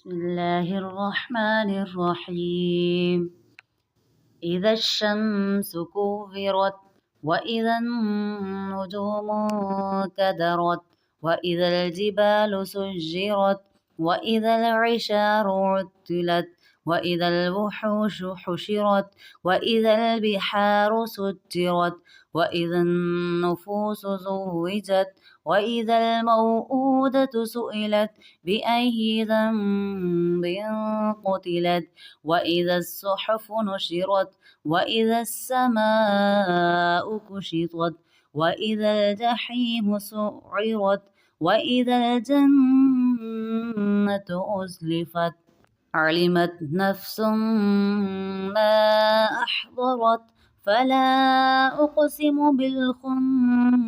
بسم الله الرحمن الرحيم. إذا الشمس كورت وإذا النجوم كدرت وإذا الجبال سجرت وإذا العشار عطلت وإذا الوحوش حشرت وإذا البحار سجرت وإذا النفوس زوجت وإذا الموءودة سئلت بأي ذنب قتلت وإذا الصحف نشرت وإذا السماء كشطت وإذا الجحيم سعرت وإذا الجنة أزلفت علمت نفس ما أحضرت فلا أقسم بالخنس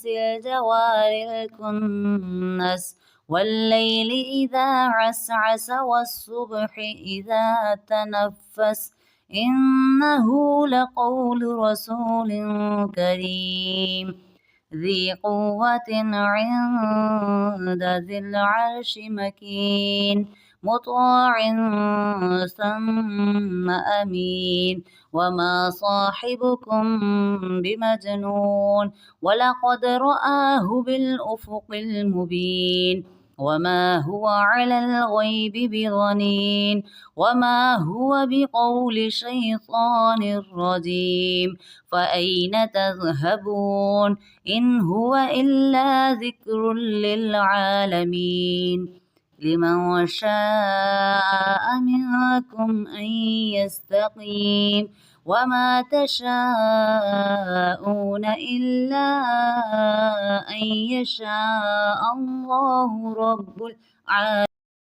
الجوار الكنس والليل إذا عسعس والصبح إذا تنفس إنه لقول رسول كريم ذي قوة عند ذي العرش مكين مطاع ثم أمين وما صاحبكم بمجنون ولقد رآه بالأفق المبين وما هو على الغيب بضنين وما هو بقول شيطان رجيم فأين تذهبون إن هو إلا ذكر للعالمين لمن شاء منكم أن يستقيم وما تشاءون إلا أن يشاء الله رب العالمين.